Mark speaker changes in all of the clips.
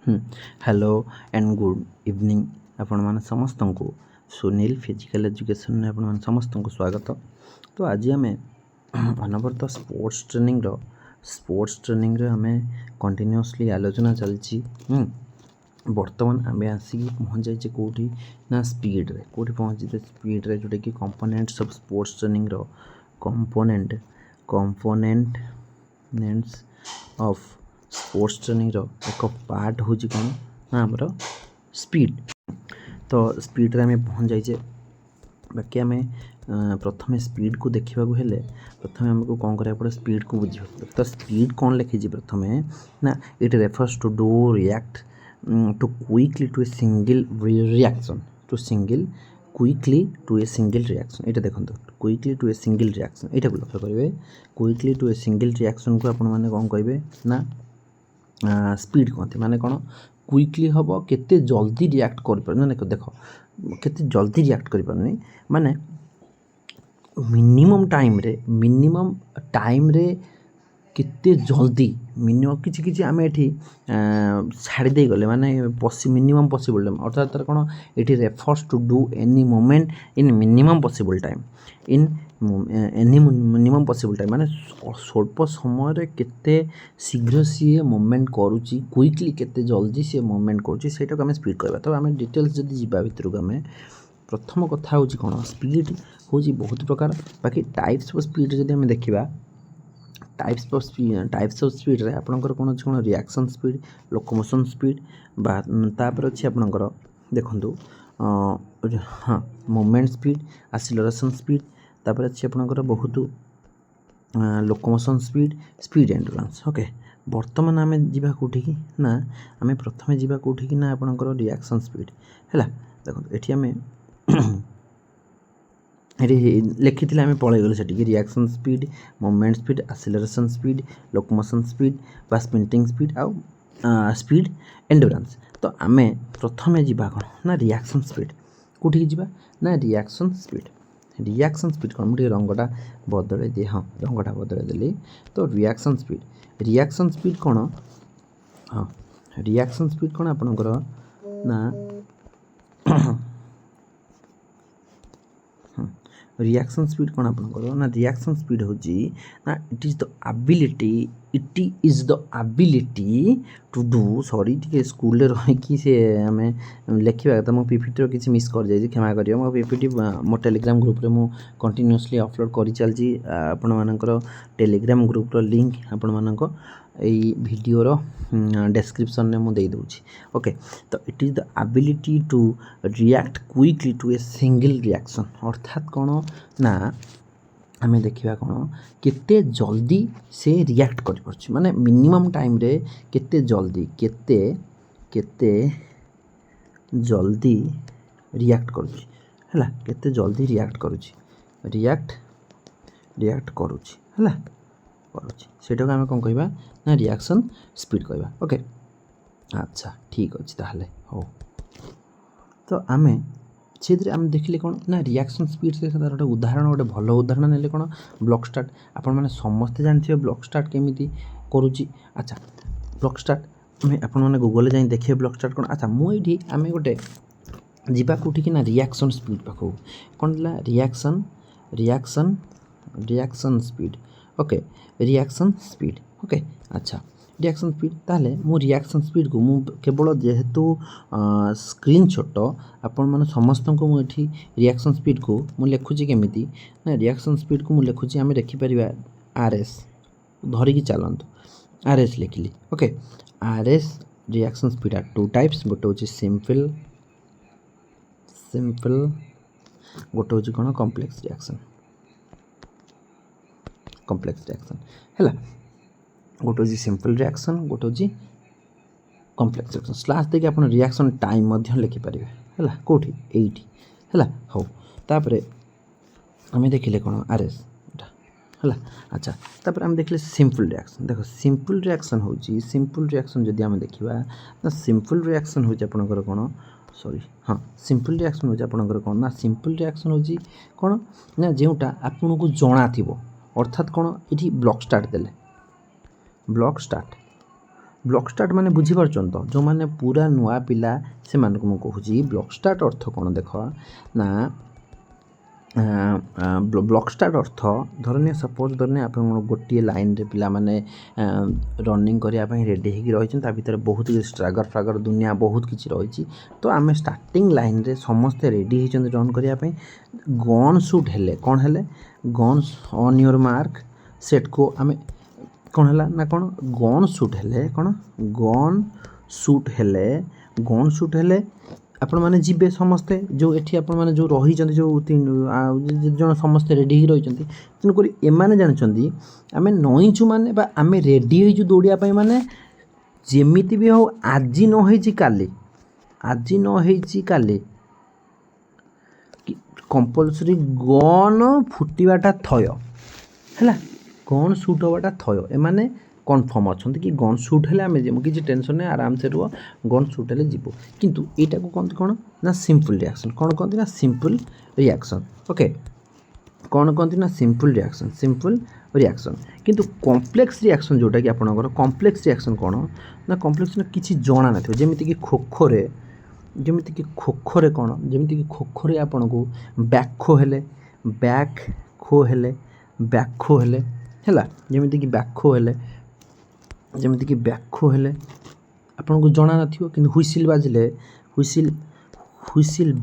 Speaker 1: Hello and good evening आपण मैंने समस्त को सुनील फिजिकल एजुकेशन में आपण समस्त को स्वागत। तो आज आम अनवरत स्पोर्ट्स ट्रेनिंग आम कंटिन्यूअसली आलोचना चलती। बर्तमान आम आसिक पहुँच जाइए कौटी ना स्पीड रे कौटी पहुँचे स्पीड रे जोटा कि components of sports training components of sports training एक पार्ट हूँ कौन ना आमर स्पीड। तो स्पीड रे आम पहुँच जाइए बाकी आम प्रथम स्पीड को देखा हेले प्रथम आमको कौन करा पड़े स्पीड को बुझा। तो स्पीड कौन लिखी प्रथम ना it refers to do react to quickly to a single reaction quickly to a single reaction. ये देखो quickly to a single reaction यहाँ को लक्ष्य करेंगे। Quickly to a single reaction को आपण मैंने कौन कहे ना स्पीड कहते माने कौन क्विकली हम केते जल्दी रिएक्ट कर देख केते जल्दी रिएक्ट कर माने मिनिमम टाइम रे केते जल्दी मिनिमम किसी आम ये छाड़ी गले माने मिनिमम पॉसिबल टाइम अर्थात तार कौन ये refers to do any moment in minimum possible time minimum possible time माने स्वल्प समय केते शीघ्र सी मूवमेंट करुच्ची क्विकली केते जल्दी सी मूवमेंट करुच्ची सेटा को आम स्पीड कहबा। तो आम डिटेल्स जदि जीवा भितर को आम प्रथम कथा हूँ कौन स्पीड हूँ बहुत प्रकार बाकी टाइप्स ऑफ स्पीड जदि आम देखा टाइप्स ऑफ स्पीड रे आपणकर कौन अच्छे कौन रिएक्शन स्पीड लोकोमोशन स्पीड तापर अच्छे आपणकर देखंतु हाँ मूवमेंट स्पीड एक्सीलरेशन स्पीड तापर अच्छे आपणकर बहुत लोकोमोशन स्पीड एंडुरेंस। ओके बर्तमान आम जीवा कौटी ना आम प्रथम जीवा कौटी ना आपणकर रिएक्शन स्पीड है देखो ये आम लिखी आम पलैगलु से reaction speed movement speed acceleration speed locomotion speed बा स्प्रिंटिंग स्पीड आउ स्पीड एंडुरेंस। तो आम प्रथम जीवा कौन ना रिएक्शन स्पीड कौटी जीवा ना रिएक्शन स्पीड कौन मुझे रंगटा बदल दिए हाँ रंगटा बदल देली। तो रिएक्शन स्पीड कौन हाँ रिएक्शन स्पीड कौन आपणकर ना रिएक्शन स्पीड कौन आपणकर ना रिएक्शन स्पीड हूँ ना it is the ability to do sorry टे स्कूल रही से आम लिखा था मो पीपीटी किसी मिस कर जाए क्षमा करियो मो पीपीटी मो टेलीग्राम ग्रुप रे मु कंटिन्यूअसली अपलोड कर चलती आपण मानकर टेलीग्राम ग्रुप रो लिंक आपण मानक यही वीडियोर डिस्क्रिप्शन में मुझे दूँगी। ओके तो it is the ability to react quickly to a single reaction अर्थात कौन ना आम देखा कौन केते जल्दी से रिएक्ट कर माने मिनिमम टाइम रे केते जल्दी रिएक्ट करुच्ची है केते जल्दी रिएक्ट करुच्ची है सेटा को आम कौन कहवा ना रिएक्शन स्पीड कहवा। ओके अच्छा ठीक अच्छे ताहले हो तो आम से आम देखिले कौन ना रिएक्शन स्पीड से तार गोटे उदाहरण गोटे भल उदाहरण नेले कौन ब्लॉक स्टार्ट आपण मैंने समस्ते जानते ब्लॉक स्टार्ट केमी करुच्ची। अच्छा ब्लॉक स्टार्ट आपण मैंने गूगल जाए देखिए ब्लॉक स्टार्ट कौन। अच्छा मुझे आम गोटे जीवा कौटी ना रिएक्शन स्पीड पाखु कौन ला reaction speed. Okay reaction speed okay अच्छा रिएक्शन स्पीड ताहले मो रिएक्शन स्पीड को मु केवल जेहेतु स्क्रीन शॉट आपण माने समस्त को मुझे रिएक्शन स्पीड को मु लिखुची केमिति ना रिएक्शन स्पीड को मु लिखुची आम लिखि परिबा आरएस धरिकी चलतु आरएस लिखिली। Okay RS reaction speed are two types गोटे हूँ सिंपल गोटे हूँ कौन कॉम्प्लेक्स रिएक्शन है गोटे हूँ सिंपल रिएक्शन गोटे हूँ कॉम्प्लेक्स रिएक्शन स्लैश देखिए आप रिएक्शन टाइम लिखिपारे है कौटी एटी है हो तापर आम देखिले कौन आरएस है। अच्छा तापर आम देखिले सिंपल रिएक्शन देखो सिंपल रिएक्शन जदि आम देखा ना सिंपल रिएक्शन हूँ आपंकर कौन सॉरी हाँ सिंपल रिएक्शन हूँ आपंकर कौन ना सिंपल रिएक्शन हूँ कौन ना जोटा आपन को जना थी अर्थात कौन ये ब्लॉक स्टार्ट देले ब्लॉक स्टार्ट ବ୍ଲକ୍ ଷ୍ଟାର୍ଟ ମାନେ ବୁଝିପାରୁଛନ୍ତି ତ, ଯେଉଁମାନେ ପୁରା ନୂଆ ପିଲା ସେମାନଙ୍କୁ ମୁଁ କହୁଛି ବ୍ଲକ୍ ଷ୍ଟାର୍ଟ ଅର୍ଥ କ'ଣ ଦେଖ ନା, ବ୍ଲକ୍ ଷ୍ଟାର୍ଟ ଅର୍ଥ ଧରନିଅ ସପୋଜ୍ ଧରନିଅ ଆପଣଙ୍କର ଗୋଟିଏ ଲାଇନ୍ରେ ପିଲାମାନେ ରନିଂ କରିବା ପାଇଁ ରେଡ଼ି ହେଇକି ରହିଛନ୍ତି, ତା ଭିତରେ ବହୁତ କିଛି ଷ୍ଟ୍ରାଗର୍ ଫ୍ରାଗର୍ ଦୁନିଆ ବହୁତ କିଛି ରହିଛି। ତ ଆମେ ଷ୍ଟାର୍ଟିଂ ଲାଇନ୍ରେ ସମସ୍ତେ ରେଡ଼ି ହେଇଛନ୍ତି ରନ୍ କରିବା ପାଇଁ। ଗନ୍ ସୁଟ୍ ହେଲେ କ'ଣ ହେଲେ, guns on your mark set go, ଆମେ କ'ଣ ହେଲା ନା କ'ଣ ଗନ୍ ସୁଟ୍ ହେଲେ କ'ଣ ଗନ୍ ସୁଟ୍ ହେଲେ ଗନ୍ ସୁଟ୍ ହେଲେ ଆପଣମାନେ ଯିବେ ସମସ୍ତେ, ଯେଉଁ ଏଠି ଆପଣମାନେ ଯେଉଁ ରହିଛନ୍ତି, ଯେଉଁ ଜଣ ସମସ୍ତେ ରେଡ଼ି ହେଇକି ରହିଛନ୍ତି। ତେଣୁକରି ଏମାନେ ଜାଣିଛନ୍ତି ଆମେ ନଇଁଛୁ ମାନେ ବା ଆମେ ରେଡ଼ି ହେଇଛୁ ଦୌଡ଼ିବା ପାଇଁ, ମାନେ ଯେମିତି ବି ହଉ ଆଜି ନ ହେଇଛି କାଲି, ଆଜି ନ ହେଇଛି କାଲି କମ୍ପଲସରି ଗନ୍ ଫୁଟିବାଟା ଥୟ ହେଲା, ଗନ୍ ସୁଟ୍ ହେବାଟା ଥୟ। ଏମାନେ କନଫର୍ମ ଅଛନ୍ତି କି ଗନ୍ ସୁଟ୍ ହେଲେ ଆମେ ଯିବୁ, କିଛି ଟେନସନ୍ ନାହିଁ, ଆରାମସେ ରୁହ, ଗନ୍ ସୁଟ୍ ହେଲେ ଯିବୁ। କିନ୍ତୁ ଏଇଟାକୁ କହନ୍ତି କ'ଣ ନା ସିମ୍ପଲ୍ ରିଆକ୍ସନ୍। କ'ଣ କହନ୍ତି ନା ସିମ୍ପଲ୍ ରିଆକ୍ସନ୍। ଓକେ, କ'ଣ କହନ୍ତି ନା ସିମ୍ପଲ୍ ରିଆକ୍ସନ୍, ସିମ୍ପଲ୍ ରିଆକ୍ସନ୍। କିନ୍ତୁ କମ୍ପ୍ଲେକ୍ସ ରିଆକ୍ସନ୍ ଯେଉଁଟାକି ଆପଣଙ୍କର କମ୍ପ୍ଲେକ୍ସ ରିଆକ୍ସନ୍ କ'ଣ ନା କମ୍ପ୍ଲେକ୍ସ କିଛି ଜଣା ନଥିବ। ଯେମିତିକି ଖୋଖୋରେ, ଯେମିତିକି ଖୋଖୋରେ କ'ଣ, ଯେମିତିକି ଖୋଖୋରେ ଆପଣଙ୍କୁ ବ୍ୟାକ୍ ହେଲେ ହେଲା, ଯେମିତିକି ବ୍ୟାକ୍ ହେଲେ ଆପଣଙ୍କୁ ଜଣା ନଥିବ, କିନ୍ତୁ ହୁଇସିଲ୍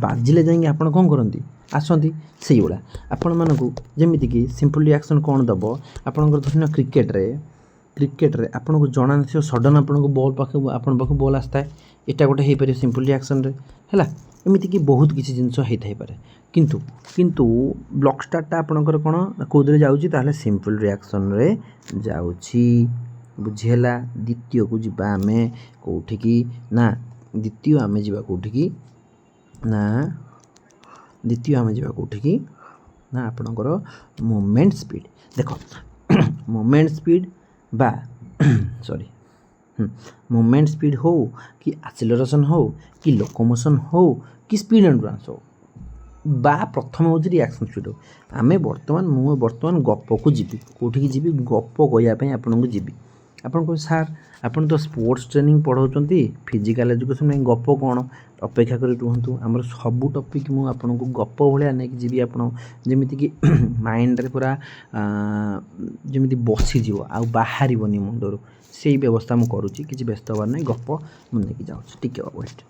Speaker 1: ବାଜିଲେ ଯାଇକି ଆପଣ କ'ଣ କରନ୍ତି, ଆସନ୍ତି। ସେଇଭଳିଆ ଆପଣମାନଙ୍କୁ ଯେମିତିକି ସିମ୍ପଲ୍ ରିଆକ୍ସନ୍ କ'ଣ ଦେବ, ଆପଣଙ୍କର ଧରିନିଅ କ୍ରିକେଟରେ ଆପଣଙ୍କୁ ଜଣା ନଥିବ, ସଡ଼ନ୍ ଆପଣଙ୍କ ବଲ୍ ପାଖକୁ ବଲ୍ ଆସିଥାଏ, ଏଇଟା ଗୋଟେ ହେଇପାରିବ ସିମ୍ପଲ୍ ରିଆକ୍ସନ୍ରେ ହେଲା। ଏମିତିକି ବହୁତ କିଛି ଜିନିଷ ହେଇଥାଇପାରେ। କିନ୍ତୁ ବ୍ଲକ୍ ଷ୍ଟାର୍ଟଟା ଆପଣଙ୍କର କ'ଣ କେଉଁଥିରେ ଯାଉଛି, ତାହେଲେ ସିମ୍ପଲ୍ ରିଆକ୍ସନ୍ରେ ଯାଉଛି। ବୁଝିହେଲା। ଦ୍ୱିତୀୟକୁ ଯିବା ଆମେ କେଉଁଠିକି ନା, ଦ୍ୱିତୀୟ ଆମେ ଯିବା କେଉଁଠିକି ନା ଆପଣଙ୍କର ମୋମେଣ୍ଟ ସ୍ପିଡ଼୍। ଦେଖ ମୋମେଣ୍ଟ ସ୍ପିଡ଼୍ ବା ମୋମେଣ୍ଟ ସ୍ପିଡ଼୍ ହେଉ କି ଆକ୍ସିଲରେସନ୍ ହେଉ କି ଲୋକୋମୋସନ୍ ହେଉ କି ସ୍ପିଡ଼୍ ଏଣ୍ଡୁରାନ୍ସ ହେଉ ବା ପ୍ରଥମ ହେଉଛି ରିଆକ୍ସନ୍ ସ୍ପିଡ଼୍ ହେଉ, ମୁଁ ବର୍ତ୍ତମାନ ଗପକୁ ଯିବି। କେଉଁଠିକି ଯିବି, ଗପ କହିବା ପାଇଁ ଆପଣଙ୍କୁ ଯିବି। ଆପଣ କହିବେ ସାର୍ ଆପଣ ତ ସ୍ପୋର୍ଟସ୍ ଟ୍ରେନିଂ ପଢ଼ାଉଛନ୍ତି, ଫିଜିକାଲ୍ ଏଜୁକେସନ୍ ପାଇଁ ଗପ କ'ଣ, ଅପେକ୍ଷା କରି ରୁହନ୍ତୁ, ଆମର ସବୁ ଟପିକ୍ ମୁଁ ଆପଣଙ୍କୁ ଗପ ଭଳିଆ ନେଇକି ଯିବି। ଆପଣ ଯେମିତିକି ମାଇଣ୍ଡରେ ପୁରା ଯେମିତି ବସିଯିବ ଆଉ ବାହାରିବନି ମୁଣ୍ଡରୁ, ସେଇ ବ୍ୟବସ୍ଥା ମୁଁ କରୁଛି। କିଛି ବ୍ୟସ୍ତ ହେବାର ନାହିଁ, ଗପ ମୁଁ ନେଇକି ଯାଉଛି, ଟିକେ ୱେଟ୍।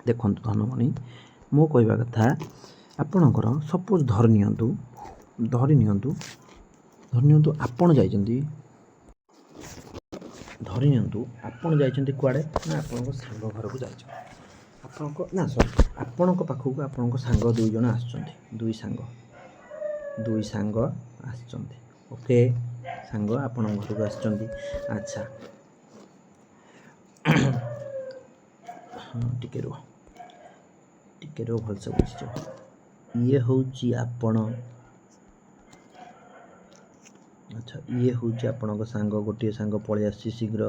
Speaker 1: ଦେଖନ୍ତୁ ଧନମଣି, ମୋ କହିବା କଥା ଆପଣଙ୍କର ସପୋଜ୍ ଧରି ନିଅନ୍ତୁ ଆପଣ ଯାଇଛନ୍ତି, କୁଆଡ଼େ ନା ଆପଣଙ୍କ ସାଙ୍ଗ ଘରକୁ ଯାଇଛନ୍ତି। ଆପଣଙ୍କ ପାଖକୁ ଆପଣଙ୍କ ସାଙ୍ଗ ଦୁଇ ଜଣ ଆସୁଛନ୍ତି, ଦୁଇ ସାଙ୍ଗ ଆସିଛନ୍ତି। ଓକେ, ସାଙ୍ଗ ଆପଣଙ୍କ ଘରକୁ ଆସିଛନ୍ତି। ଆଚ୍ଛା ଟିକେ ରୁହ ଭଲସେ ବୁଝିଛ। ଇଏ ହେଉଛି ଆପଣଙ୍କ ସାଙ୍ଗ, ଗୋଟିଏ ସାଙ୍ଗ ପଳେଇ ଆସିଛି ଶୀଘ୍ର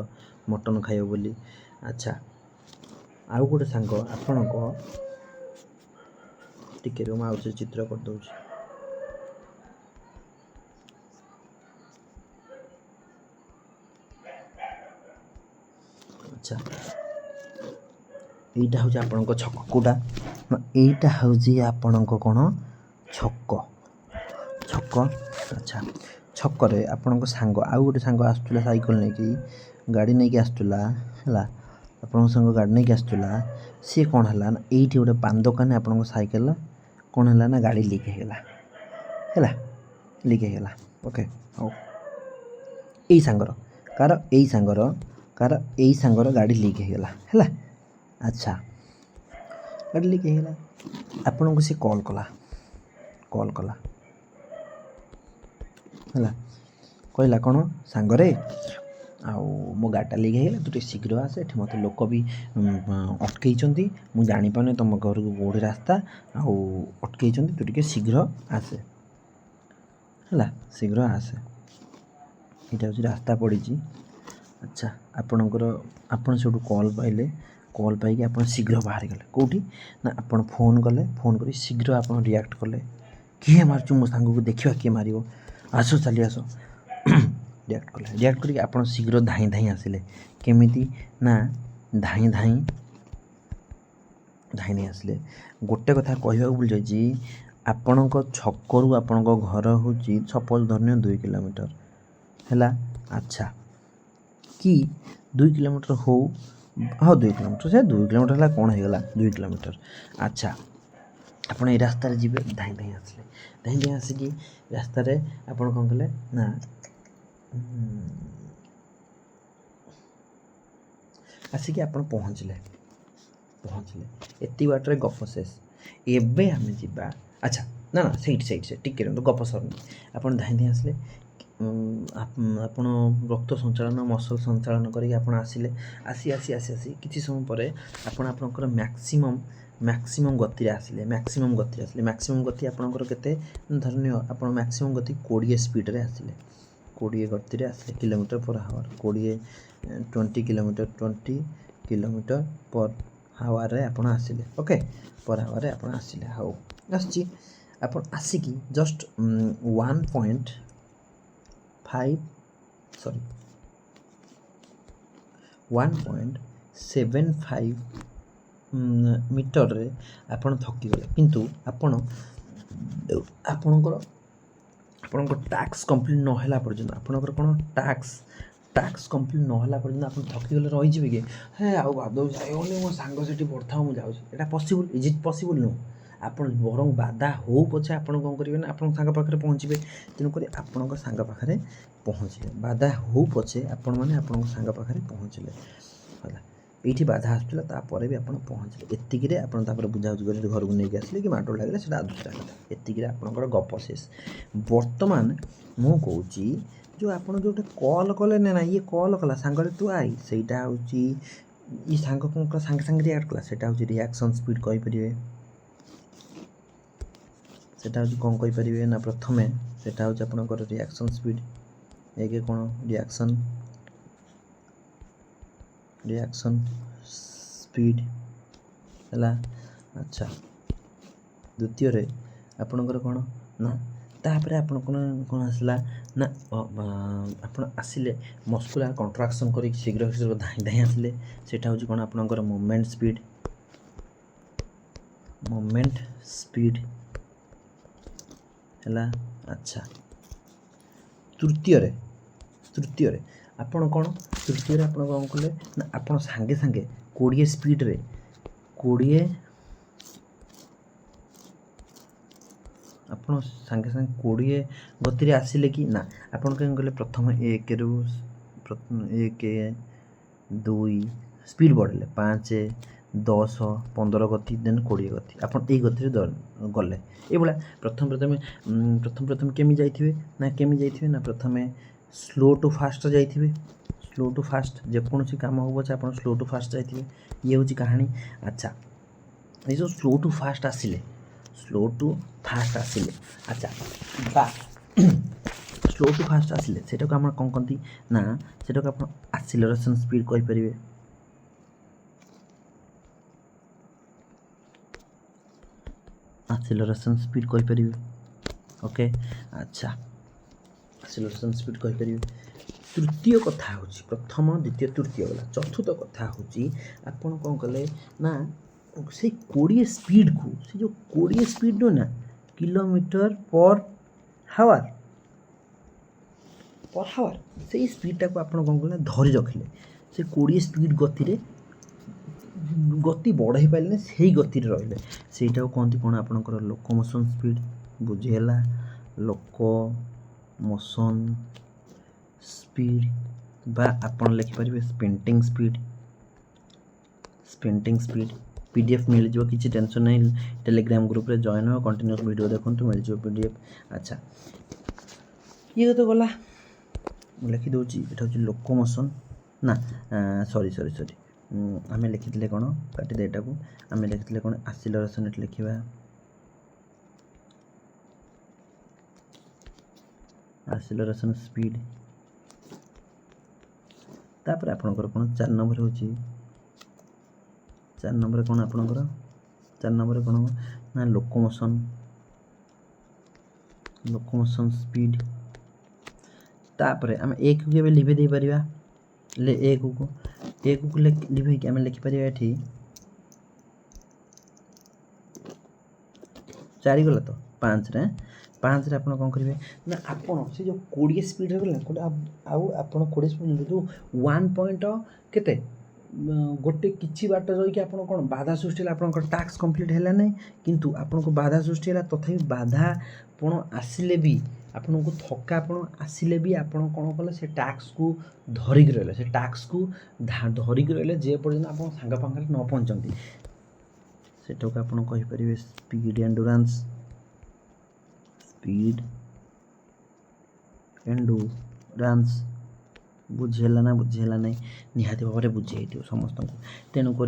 Speaker 1: ମଟନ୍ ଖାଇବ ବୋଲି। ଆଚ୍ଛା, ଆଉ ଗୋଟେ ସାଙ୍ଗ ଆପଣଙ୍କ, ଟିକେ ରୁହ ମୁଁ ଆଉ ସେ ଚିତ୍ର କରିଦେଉଛି। ଆଚ୍ଛା, এইটা ହେଉଛି ଆପଣଙ୍କ ଛକ। କେଉଁଟା ନା এইଟା ହେଉଛି ଆପଣଙ୍କ କ'ଣ ଛକ। ଆଚ୍ଛା, ଛକରେ ଆପଣଙ୍କ ସାଙ୍ଗ, ଆଉ ଗୋଟେ ସାଙ୍ଗ ଆସୁଥିଲା ସାଇକେଲ ନେଇକି, ଗାଡ଼ି ନେଇକି ଆସୁଥିଲା ହେଲା, ଆପଣଙ୍କ ସାଙ୍ଗ ଗାଡ଼ି ନେଇକି ଆସୁଥିଲା। ସିଏ କ'ଣ ହେଲା ନା ଏଇଠି ଗୋଟେ ପାନ ଦୋକାନରେ ଆପଣଙ୍କ ସାଇକେଲ କ'ଣ ହେଲା ନା ଗାଡ଼ି ଲିକ୍ ହେଇଗଲା। ଓକେ, ହଉ, ଏଇ ସାଙ୍ଗର ଗାଡ଼ି ଲିକ୍ ହେଇଗଲା ହେଲା। ଆଚ୍ଛା, ଗାଡ଼ି ଲିକ୍ ହେଇଗଲା, ଆପଣଙ୍କୁ ସେ କଲ୍ କଲା ହେଲା, କହିଲା କ'ଣ ସାଙ୍ଗରେ ଆଉ ମୋ ଗାଡ଼ିଟା ଲିକ୍ ହେଇଗଲା, ତୁ ଟିକେ ଶୀଘ୍ର ଆସେ, ଏଠି ମୋତେ ଲୋକ ବି ଅଟକେଇଛନ୍ତି, ମୁଁ ଜାଣିପାରୁନି ତୁମ ଘରକୁ କେଉଁଠି ରାସ୍ତା, ଆଉ ଅଟକେଇଛନ୍ତି, ତୁ ଟିକେ ଶୀଘ୍ର ଆସେ ହେଲା, ଏଇଟା ହେଉଛି ରାସ୍ତା ପଡ଼ିଛି। ଆଚ୍ଛା, ଆପଣ ସେଇଠୁ କଲ୍ ପାଇକି ଆପଣ ଶୀଘ୍ର ବାହାରିଗଲେ। କେଉଁଠି ନା ଆପଣ ଫୋନ୍ କରି ଶୀଘ୍ର ଆପଣ ରିଆକ୍ଟ କଲେ, କିଏ ମାରୁଛୁ ମୋ ସାଙ୍ଗକୁ, ଦେଖିବା କିଏ ମାରିବ, ଚାଲି ଆସ। रिएक्ट कला रिएक्ट करके आप शीघ्र धाई धाई आसिले केमिति ना धाई धाई धाई नहीं आसिले गोटे कथा कहवा भूल जाइए आपण छकरू आपण घर हूँ सपोज धरनीय 2 किलोमीटर है। अच्छा कि 2 किलोमीटर हो हाँ 2 किलोमीटर से 2 किलोमीटर है कौन होगा 2 किलोमीटर। अच्छा आपड़ ये रास्त जी धाई धाई आसिले धाई धाई आसिकी रास्त आप कौन कले ना आसिकी आप पहुँचले एति बाटर गप शेष एबे आम जा। अच्छा ना ना से टिके गप सरनी आप धाई धाई आसिले आप रक्त संचालन मसल संचालन करके आसिले आसी आसी आसी आसी किसी समय पर आपणकर मैक्सिमम गति आसिले मैक्सिमम गति आपणकर केते धरनीय आप मैक्सिमम गति 20 स्पीड रे आसिले 20 गति रे आसिले किलोमीटर पर आवर 20 किलोमीटर पर हावर रे आपण आसिले ओके पर हावर रे आपण आसिले हाउ आसी आपण आसिकी जस्ट 1.75 मीटर रे आपण थकी गले किंतु आपणकर टास्क कंप्लीट न होला पर्यंत आपणकर कोन टास्क कंप्लीट न होला पर्यंत आपण थकी गले रहि जिवे के हे आउ बादो जाइओनी मो सांग सेठी पड़था मु जाउ एटा possible is it possible no आपण बरंग बाधा हो पछे आपण कोन करिवे ना आपण सांग पाखरे पहुँचबे तेनु करी आपण सांग पाखरे पहुँचले बाधा हो पछे आपण माने आपण सांग पाखरे पहुँचले होला ये बाधा आसला तापर भी आप पहुँचले एतिक आप बुझाबुझी कर घर को लेकिन आसले कि माडोल लगे से दूसरा कथा एतिक आपंकर गप शेष। बर्तमान मु कौची जो आप जो कल कले ना ये कल कला सांगे तू आई सहीटा हूँ ये सांग कौन सांगे सांगे रिएक्ट कला सेटा हूँ रिएक्शन स्पीड कहींपर सेटा हूँ कौन कहींपर ना प्रथम सेटा हूँ आपंकर रिएक्शन स्पीड एक कौन रिएक्शन स्पीड है। अच्छा द्वितीय रे आपणकर कौन ना तापर आपण कौन आसला ना आप आसिले मस्कुलार कंट्राक्शन कर शीघ्र शीघ्र धाई धाई आसिले सेटा हूँ कौन आपणकर मूवमेंट स्पीड है। अच्छा तृतीय रे आपण कौन तृतीय आप कौन कले ना आप सांगे सांगे 20 स्पीड रे 20 आप सांगे सांगे 20 गति आसिले कि ना आप कौन कले प्रथम 1 रु 1 2 स्पीड बढ़ले 5 10 15 गति देन 20 गति आप गति गले ये प्रथम केमी जाइए ना केमी जाइए ना प्रथम स्लो टू फास्ट जाइए स्लो टू फास्ट जेकोसी काम हो पचे आप स्लो टू फास्ट जाइए ये हूँ कहानी। अच्छा ये जो स्लो टू फास्ट आसिले अच्छा बा स्लो टू फास्ट आसिले सेटा को कौन कहती ना सेटा को आप एक्सीलरेशन स्पीड कहींपर एक्सीलरेशन स्पीड कहींपर ओके। अच्छा एक्सीलरेशन स्पीड कहींपर तृतीय कथा हूँ प्रथम द्वितीय तृतीय गला चतुर्थ कथा हूँ आपन कौन कले ना से 20 स्पीड को से जो 20 स्पीड नो ना किलोमीटर पर हावर से स्पीडटा को आपन कौन कले धरी रखिले से 20 स्पीड गति बढ़ाई पारे से गति रही सेटा कहती कौन आपंकर लोकोमोशन स्पीड बुझीगला लोकोमोशन स्पीड बा आपन लिखिपारे स्पेंटिंग स्पीड पीडीएफ मिल जाए किसी टेंशन नहीं टेलीग्राम ग्रुप रे जॉइन हो कंटिन्यूस वीडियो देखो मिल जाए पीडीएफ। अच्छा ये तो गला लिखी दूची एटा हूँ लोकोमोशन ना सॉरी आम लिखी कौन काटी देटा को आम लिखी कौन एक्सीलरेशन एट लिखा एक्सीलरेशन स्पीड तापर आपणकर कौन 4 नंबर हूँ 4 नंबर कौन आपणकर 4 नंबर कौन ना लोकोमोशन स्पीड तापर आम ए को केबे लिभे दे परिबा ले ए को लिभे कि आम लिखि परिबा एठी 4 गला तो 5 रे 5 रे आपण कोन करिवे ना आपण से जो 20 स्पीड रे गला आउ आपण 20 स्पीड जो 1 पॉइंट केते गोटे किछि बाट रही कि आपण कोन बाधा सृष्टि होला आपण टास्क कंप्लीट हैला नै किंतु आपण को बाधा सृष्टि होला तथापि बाधा आपण आसिले भी आपण को थका आपण आसिले भी आपण कोन कले से टास्क को धरिक रहले से टास्क को धरिक रहले जे पर्यंत आपण सांगा पांगरे न पहुंचंती सेटा को आपण कहि परिबे स्पीड एंडुरेंस बुझेला ना निहाती भाव में बुझे समस्त को तेणुक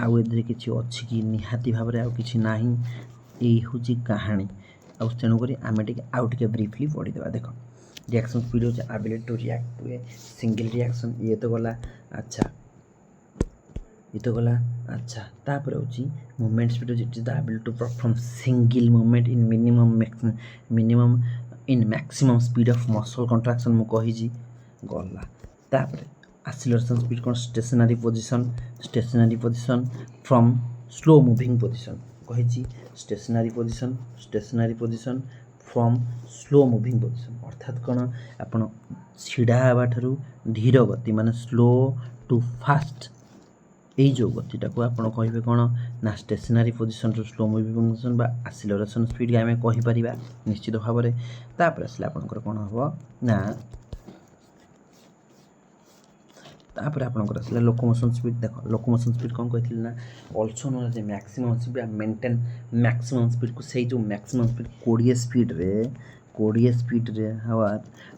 Speaker 1: आउ ए कि अच्छी कि निहाती भाव में आउ कि ना यही हूँ कहानी तेणुक आम आउ टे ब्रीफली पढ़ीदे देख रिएक्शन स्पीड हो ability to react to a single reaction ये तो गला अच्छा ये तो गला अच्छा तापर हूँ movement speed it is the ability to perform single movement in minimum in maximum speed of muscle contraction मु कही गला तापर एक्सीलरेशन स्पीड कौन stationary position from slow moving position कही stationary position from slow moving position अर्थात कौन आपण छिड़ा हवा ठारू धीर गति माने स्लो टू फास्ट यही जो गतिटा को आपण कहिबे कौन ना stationary position to slow moving position बा एक्सीलरेशन स्पीड आम कहि परिबा निश्चित भाव में तापर आसले आपनकर कौन हबो ना तापर आपनकर आसले लोकोमोशन स्पीड देख लोकोमोशन स्पीड कौन कहिथिल ना also known as maximum speed maintain maximum speed को सही जो मैक्सिमम स्पीड 20 स्पीड रे हवा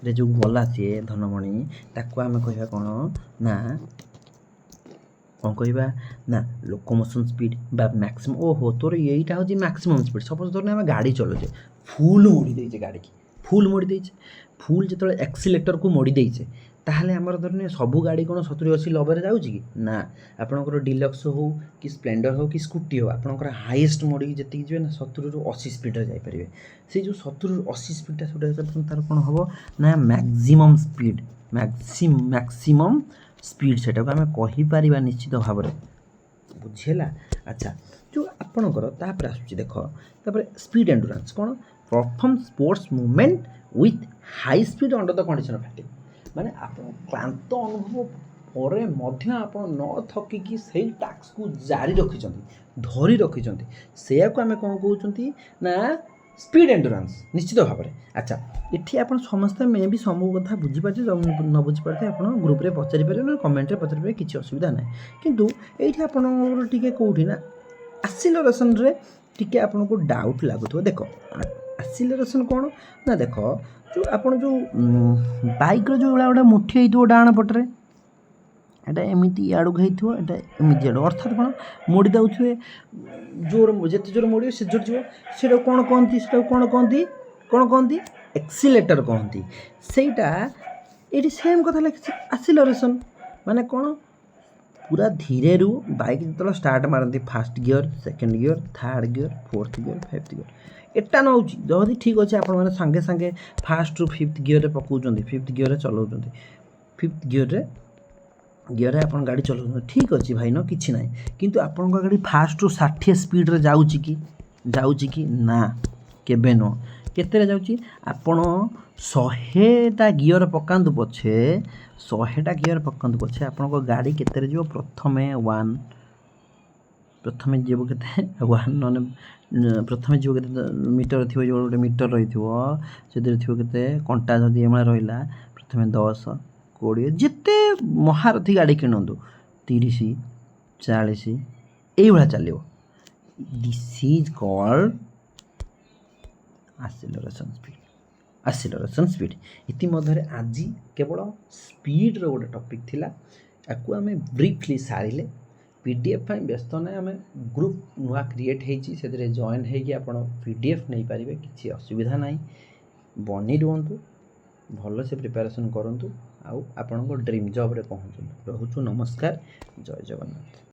Speaker 1: रे जो गला से धनमणि ताको आम कहिबा कौन ना कौन कहवा ना लोकोमोशन स्पीड बा मैक्सिमम ओहो तोर यहीटा हूँ मैक्सिमम स्पीड सपोज धरने आम गाड़ी चलुचे फुल मोड़ी देचे गाड़ी की फुल मोड़ी देचे फुल जो एक्सीलेटर को मोड़ी देचे ताहले आमर धरने सबू गाड़ी कौन 70-80 लबे जाऊँगी कि ना आपणकर डिलक्स हो कि स्प्लेंडर हो कि स्कूटी हो आपणकर हाईएस्ट मोड़ी जी जी ना 70-80 स्पीड जापर से जो 70-80 स्पीडा सब तार कौन हम ना मैक्सिमम स्पीड मैक्सिमम स्पीड सेटा को आम कहीपर निश्चित भाव में बुझेगा अच्छा जो आपणकर तापर आसूँ देख तापर स्पीड एंडुरेंस कौन perform sports movement with high speed under the condition of fatigue माने आप क्लांत अनुभव पर मध्य आप न थकिकी से टास्क को जारी रखिंट धरी रखिंट से आम कौन कहते ना स्पीड एंडुरेंस निश्चित भाव में अच्छा ये आप समस्ते मे भी सब कथा बुझीपारे न बुझीपारे आप ग्रुप रे पचारि पारे ना कमेंट रे पचारि पारे किसी असुविधा ना किंतु ये आपन टिके कौटी ना एक्सीलरेशन रे टिके आपन को डाउट लगुथो देख एक्सीलरेशन कौन ना देख जो आपन जो बाइक रो जो गोटे मुठी होइथो डाण पटरे एटा एमिति आड़ू होइथो एटा एमिति आड़ू अर्थात कौन मोड़ी दउथुए जोर जेते जोर मोड़ी से जोर जीव से कौन कहती एक्सीलेटर कहती सेटा ये सेम कथा लगे एक्सीलरेशन माने कौन पूरा धीरे रू बाइक जो स्टार्ट मारती first gear second gear third gear fourth gear fifth gear एटा नौ जदि ठीक अच्छे आप सांगे सांगे फास्ट रू फिफ्थ गियर पकाउं फिफ्थ गियर चलाऊँ फिफ्थ गियर आप गाड़ी चलाऊँ ठीक अच्छे भाई न कि ना किंतु आपण गाड़ी फास्ट रू 60 स्पीड रे जाऊँगी कि ना केबे नुह केते जाऊँगी आपण 100टा गियर पकातु पछे 100टा गियर पकातु पछे आपण गाड़ी केते जीव प्रथमे जीव केते 1 न प्रथमे जीव केते मीटर थी जो गोटे मीटर रही से केते कंटा जदि एम रहा प्रथमे 10 20 जिते महारथी गाड़ी किणु 30-40 ये चलो this is called acceleration speed इतिमध्य आज केवल स्पीड रो गोटे टॉपिक थिला याकू आम ब्रीफली सारिले पीडीएफ व्यस्त ना आम ग्रुप नुआ क्रिएट होती से जॉइन हो पीडीएफ नहीं पारे किसी असुविधा ना बनी रुहतु भल से प्रिपेरेसन करूँ आउ आपण ड्रीम जॉब रे पहुँचू रोचु नमस्कार जय जगन्नाथ।